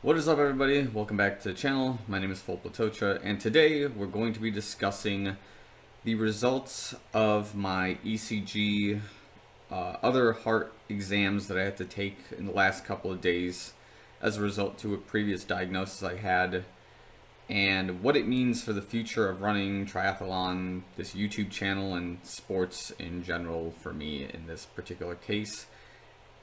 What is up, everybody? Welcome back to the channel. My name is Filip Latocha, and today we're going to be discussing the results of my ECG, other heart exams that I had to take in the last couple of days as a result to a previous diagnosis I had, and what it means for the future of running triathlon, this YouTube channel, and sports in general for me in this particular case,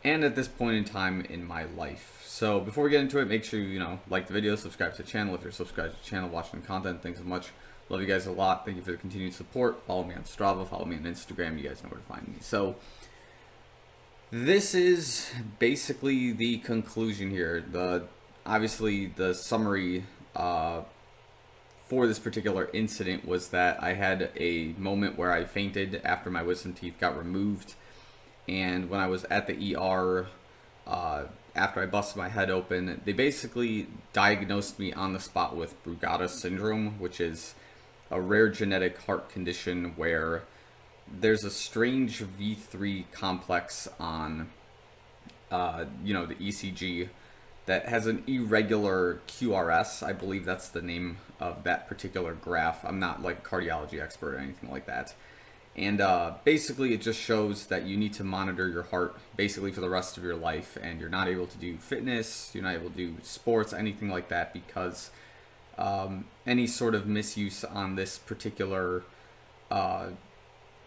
and at this point in time in my life. So before we get into it, make sure you like the video, subscribe to the channel if you're subscribed to the channel, watching the content. Thanks so much. Love you guys a lot. Thank you for the continued support. Follow me on Strava, follow me on Instagram. You guys know where to find me. So this is basically the conclusion here. Obviously the summary for this particular incident was that I had a moment where I fainted after my wisdom teeth got removed. And when I was at the ER, after I busted my head open, they basically diagnosed me on the spot with Brugada syndrome, which is a rare genetic heart condition where there's a strange V3 complex on, the ECG that has an irregular QRS. I believe that's the name of that particular graph. I'm not like a cardiology expert or anything like that. And basically it just shows that you need to monitor your heart basically for the rest of your life, and you're not able to do fitness, you're not able to do sports, anything like that, because any sort of misuse on this particular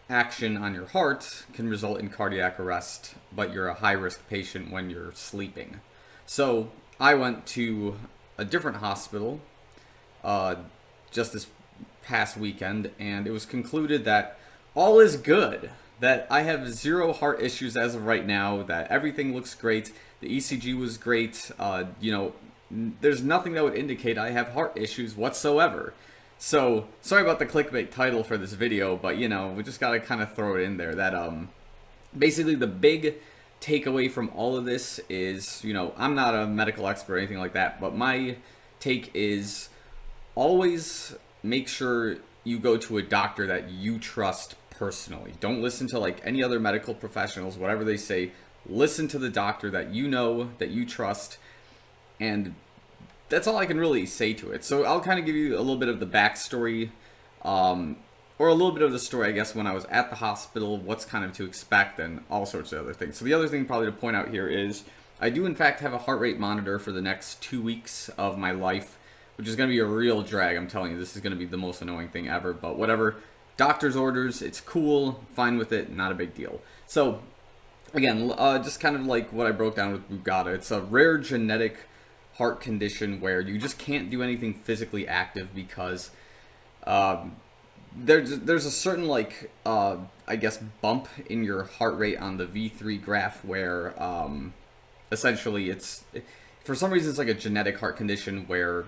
action on your heart can result in cardiac arrest, but you're a high-risk patient when you're sleeping. So I went to a different hospital just this past weekend, and it was concluded that all is good, that I have zero heart issues as of right now, that everything looks great, the ECG was great, there's nothing that would indicate I have heart issues whatsoever. So, sorry about the clickbait title for this video, but we just gotta kind of throw it in there, that basically the big takeaway from all of this is, I'm not a medical expert or anything like that, but my take is always make sure you go to a doctor that you trust personally. Don't listen to like any other medical professionals, whatever they say. Listen to the doctor that you know, that you trust, and that's all I can really say to it. So I'll kind of give you a little bit of the backstory, or a little bit of the story, I guess, when I was at the hospital, what's kind of to expect, and all sorts of other things. So the other thing probably to point out here is I do in fact have a heart rate monitor for the next 2 weeks of my life, which is going to be a real drag. I'm telling you, this is going to be the most annoying thing ever, but whatever. Doctor's orders, it's cool, fine with it, not a big deal. So, again, just kind of like what I broke down with Brugada. It's a rare genetic heart condition where you just can't do anything physically active because there's a certain, like, I guess, bump in your heart rate on the V3 graph where essentially for some reason it's like a genetic heart condition where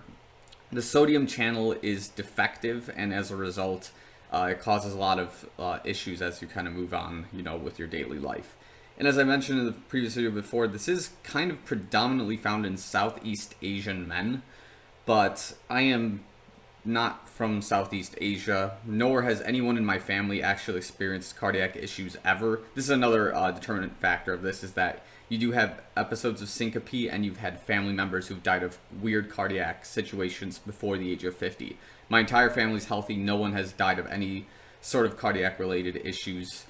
the sodium channel is defective, and as a result, it causes a lot of issues as you kind of move on, with your daily life. And as I mentioned in the previous video before, this is kind of predominantly found in Southeast Asian men, but I am not from Southeast Asia, nor has anyone in my family actually experienced cardiac issues ever. This is another determinant factor of this, is that you do have episodes of syncope, and you've had family members who've died of weird cardiac situations before the age of 50. My entire family's healthy. No one has died of any sort of cardiac related issues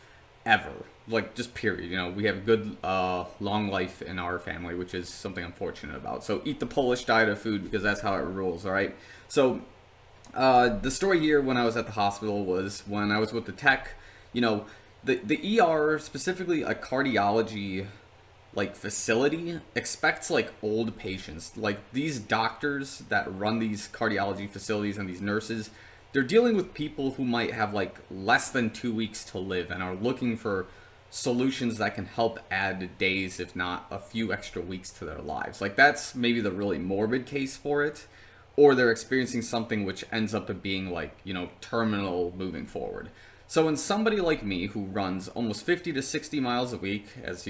ever. Like, just period. We have good long life in our family, which is something I'm fortunate about. So eat the Polish diet of food, because that's how it rules, alright? So the story here when I was at the hospital was when I was with the tech, the ER, specifically a cardiology facility, expects like old patients. Like, these doctors that run these cardiology facilities and these nurses, they're dealing with people who might have like less than 2 weeks to live and are looking for solutions that can help add days, if not a few extra weeks to their lives. Like, that's maybe the really morbid case for it, or they're experiencing something which ends up being like, terminal moving forward. So when somebody like me who runs almost 50 to 60 miles a week, as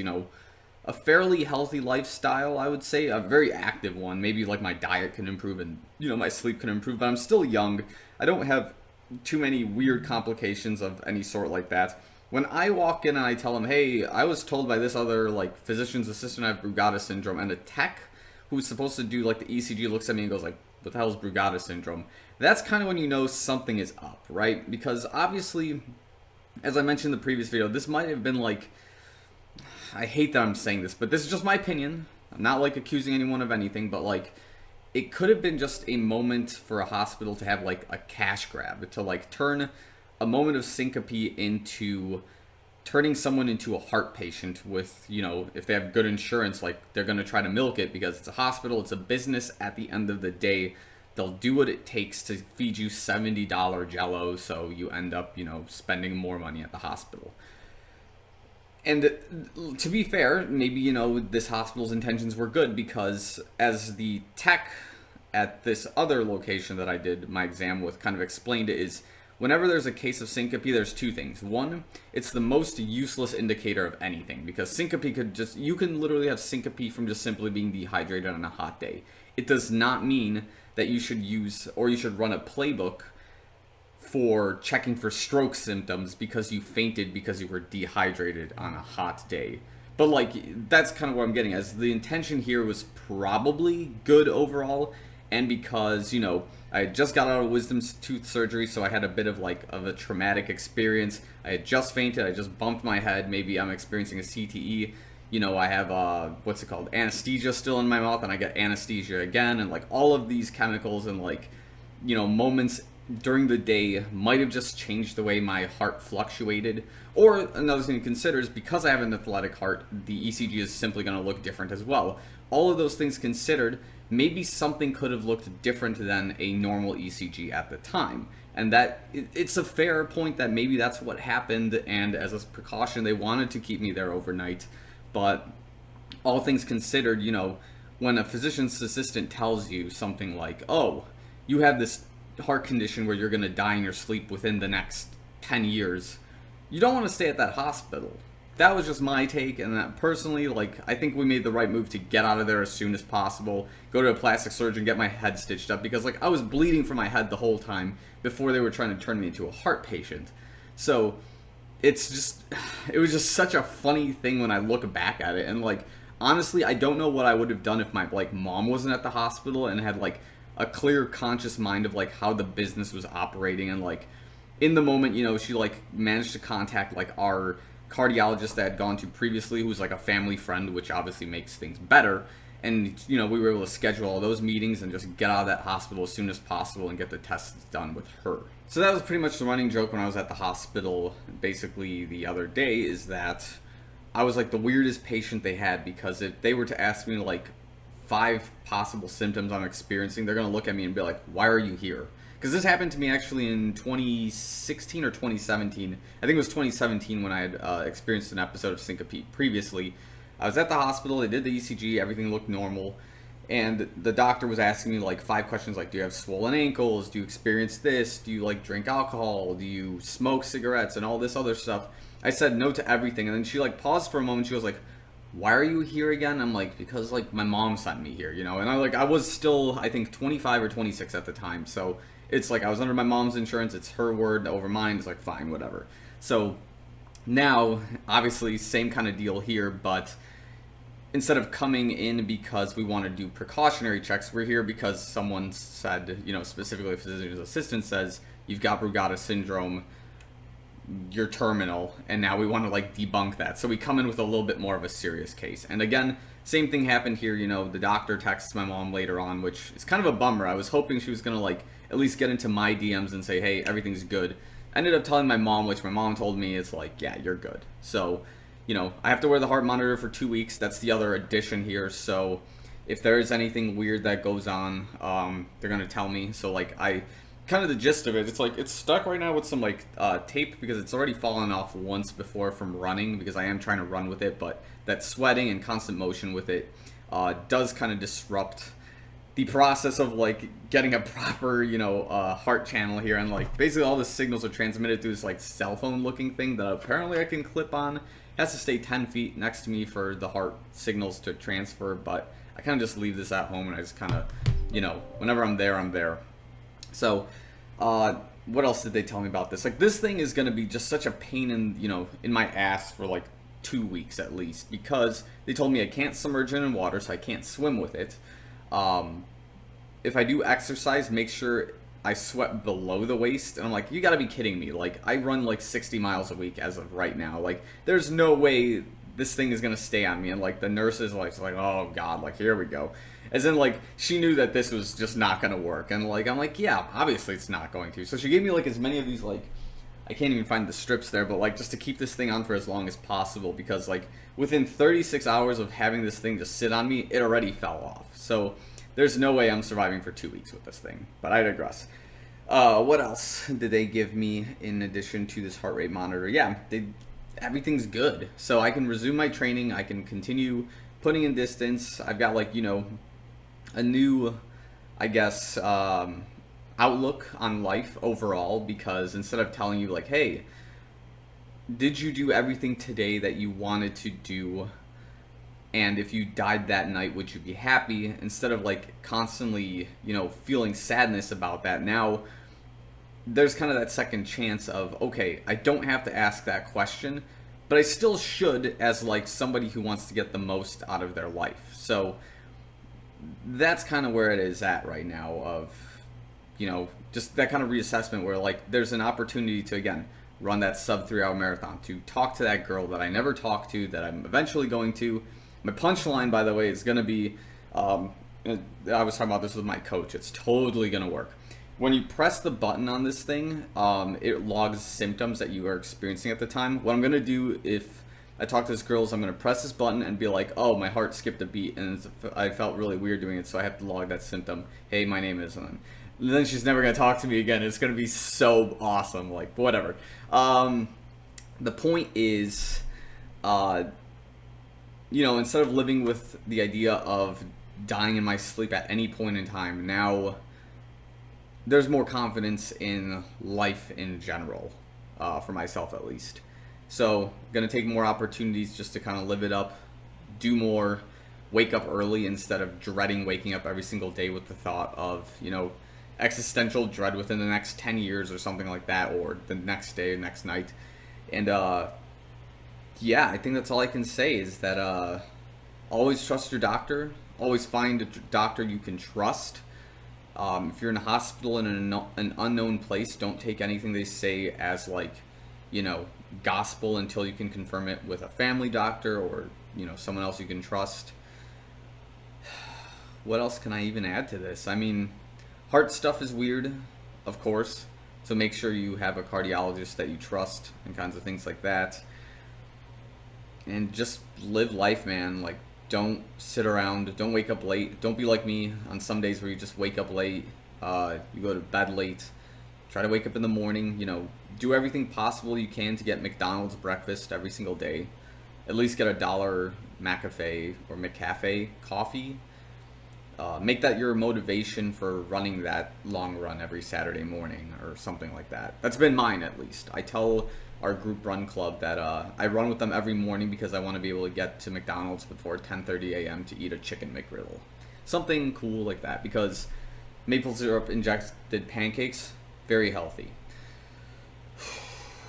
a fairly healthy lifestyle, I would say, a very active one. Maybe like my diet can improve and, my sleep can improve, but I'm still young. I don't have too many weird complications of any sort like that. When I walk in and I tell them, hey, I was told by this other, like, physician's assistant I have Brugada syndrome, and a tech who's supposed to do like the ECG looks at me and goes like, what the hell is Brugada syndrome? That's kind of when you know something is up, right? Because obviously, as I mentioned in the previous video, this might have been like, I hate that I'm saying this, but this is just my opinion. I'm not like accusing anyone of anything, but like, it could have been just a moment for a hospital to have like a cash grab, to like turn a moment of syncope into turning someone into a heart patient with, you know, if they have good insurance, like they're going to try to milk it because it's a hospital, it's a business at the end of the day. They'll do what it takes to feed you $70 Jello, so you end up, you know, spending more money at the hospital. And to be fair, maybe, you know, this hospital's intentions were good because as the tech at this other location that I did my exam with kind of explained it is, whenever there's a case of syncope, there's two things. One, it's the most useless indicator of anything because syncope could just, you can literally have syncope from just simply being dehydrated on a hot day. It does not mean that you should use, or you should run a playbook for checking for stroke symptoms because you fainted because you were dehydrated on a hot day. But like, that's kind of what I'm getting as the intention here was probably good overall, and because, you know, I had just got out of wisdom tooth surgery, so I had a bit of like a traumatic experience. I had just fainted, I just bumped my head, maybe I'm experiencing a CTE. You know, I have, what's it called, anesthesia still in my mouth, and I get anesthesia again, and like all of these chemicals and like, you know, moments during the day might have just changed the way my heart fluctuated. Or another thing to consider is because I have an athletic heart, the ECG is simply going to look different as well. All of those things considered, maybe something could have looked different than a normal ECG at the time. And that, it's a fair point that maybe that's what happened, and as a precaution, they wanted to keep me there overnight. But all things considered, you know, when a physician's assistant tells you something like, oh, you have this heart condition where you're going to die in your sleep within the next 10 years, you don't want to stay at that hospital. That was just my take, and that personally, like, I think we made the right move to get out of there as soon as possible, go to a plastic surgeon, get my head stitched up, because, like, I was bleeding from my head the whole time before they were trying to turn me into a heart patient. So, it's just, it was just such a funny thing when I look back at it, and, like, honestly, I don't know what I would have done if my, like, mom wasn't at the hospital and had, like, a clear, conscious mind of, like, how the business was operating, and, like, in the moment, you know, she, like, managed to contact, like, our cardiologist that I had gone to previously, who was like a family friend, which obviously makes things better. And, you know, we were able to schedule all those meetings and just get out of that hospital as soon as possible and get the tests done with her. So that was pretty much the running joke when I was at the hospital, basically the other day, is that I was like the weirdest patient they had, because if they were to ask me like 5 possible symptoms I'm experiencing, they're going to look at me and be like, why are you here? Because this happened to me actually in 2016 or 2017. I think it was 2017 when I had experienced an episode of syncope previously. I was at the hospital, they did the ECG, everything looked normal. And the doctor was asking me like 5 questions like, do you have swollen ankles? Do you experience this? Do you like drink alcohol? Do you smoke cigarettes? And all this other stuff. I said no to everything. And then she like paused for a moment. She was like, why are you here again? I'm like, because like my mom sent me here, you know? And I was still, I think 25 or 26 at the time. So it's like I was under my mom's insurance, it's her word over mine, it's like fine, whatever. So now, obviously, same kind of deal here, but instead of coming in because we want to do precautionary checks, we're here because someone said, you know, specifically a physician's assistant says, you've got Brugada syndrome, you're terminal, and now we want to like debunk that. So we come in with a little bit more of a serious case. And again, same thing happened here, you know, the doctor texts my mom later on, which is kind of a bummer. I was hoping she was going to like at least get into my DMs and say, hey, everything's good. I ended up telling my mom, which my mom told me, it's like, yeah, you're good. So, you know, I have to wear the heart monitor for 2 weeks. That's the other addition here. So if there is anything weird that goes on, they're going to tell me. So like kind of the gist of it, it's like it's stuck right now with some like tape because it's already fallen off once before from running, because I am trying to run with it, but that sweating and constant motion with it does kind of disrupt the process of like getting a proper, you know, heart channel here. And like basically all the signals are transmitted through this like cell phone looking thing that apparently I can clip on. It has to stay 10 feet next to me for the heart signals to transfer, but I kind of just leave this at home and I just kind of, you know, whenever I'm there, I'm there. So what else did they tell me about this? Like, this thing is going to be just such a pain in, you know, in my ass for like 2 weeks at least, because they told me I can't submerge it in water, so I can't swim with it. If I do exercise, make sure I sweat below the waist. And I'm like, you gotta be kidding me. Like, I run like 60 miles a week as of right now. Like, there's no way this thing is gonna stay on me. And like, the nurses like, oh god, like, here we go. As in, like, she knew that this was just not gonna work. And like, I'm like, yeah, obviously it's not going to. So she gave me like as many of these, like, I can't even find the strips there, but like just to keep this thing on for as long as possible, because like within 36 hours of having this thing just sit on me, it already fell off. So there's no way I'm surviving for 2 weeks with this thing, but I digress. What else did they give me in addition to this heart rate monitor? Yeah, everything's good. So I can resume my training. I can continue putting in distance. I've got like, you know, a new, I guess, outlook on life overall, because instead of telling you like, hey, did you do everything today that you wanted to do, and if you died that night, would you be happy? Instead of like constantly, you know, feeling sadness about that, now there's kind of that second chance of, okay, I don't have to ask that question, but I still should, as like somebody who wants to get the most out of their life. So that's kind of where it is at right now, of, you know, just that kind of reassessment where like there's an opportunity to, again, run that sub 3 hour marathon, to talk to that girl that I never talked to, that I'm eventually going to. My punchline, by the way, is going to be, I was talking about this with my coach, it's totally going to work. When you press the button on this thing, it logs symptoms that you are experiencing at the time. What I'm going to do if I talk to this girl is I'm going to press this button and be like, oh, my heart skipped a beat and I felt really weird doing it, so I have to log that symptom. Hey, my name is... And then she's never going to talk to me again. It's going to be so awesome. Like, whatever. The point is, you know, instead of living with the idea of dying in my sleep at any point in time, now there's more confidence in life in general, for myself at least. So, going to take more opportunities just to kind of live it up, do more, wake up early instead of dreading waking up every single day with the thought of, you know, existential dread within the next 10 years or something like that, or the next day, next night. And yeah, I think that's all I can say, is that always trust your doctor, always find a doctor you can trust. If you're in a hospital in an unknown place, don't take anything they say as like, you know, gospel until you can confirm it with a family doctor or, you know, someone else you can trust. What else can I even add to this? I mean, heart stuff is weird, of course, so make sure you have a cardiologist that you trust and kinds of things like that. And just live life, man. Like, don't sit around, don't wake up late. Don't be like me on some days where you just wake up late, you go to bed late. Try to wake up in the morning, you know, do everything possible you can to get McDonald's breakfast every single day. At least get $1 McCafe or McCafe coffee. Make that your motivation for running that long run every Saturday morning or something like that. That's been mine, at least. I tell our group run club that I run with them every morning because I want to be able to get to McDonald's before 10:30 a.m. to eat a chicken McGriddle. Something cool like that, because maple syrup injected pancakes, very healthy.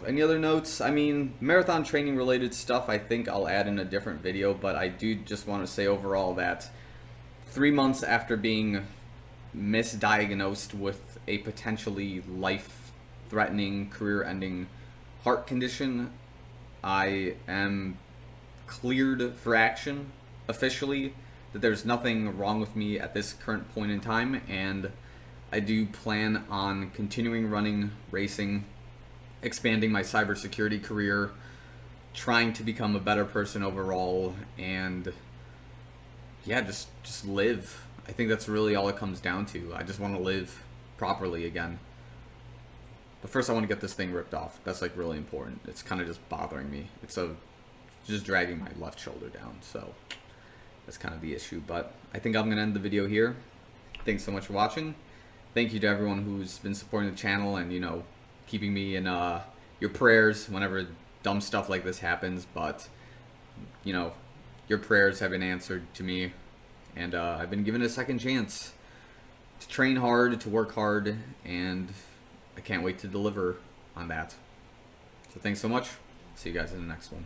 Any other notes? I mean, marathon training related stuff I think I'll add in a different video, but I do just want to say overall that 3 months after being misdiagnosed with a potentially life-threatening, career-ending heart condition, I am cleared for action officially, that there's nothing wrong with me at this current point in time, and I do plan on continuing running, racing, expanding my cybersecurity career, trying to become a better person overall, and yeah, just live. I think that's really all it comes down to. I just want to live properly again. But first I want to get this thing ripped off. That's like really important. It's kind of just bothering me. It's just dragging my left shoulder down, so that's kind of the issue. But I think I'm going to end the video here. Thanks so much for watching. Thank you to everyone who's been supporting the channel and, you know, keeping me in your prayers whenever dumb stuff like this happens. But, you know, your prayers have been answered to me, and I've been given a second chance to train hard, to work hard, and I can't wait to deliver on that. So thanks so much. See you guys in the next one.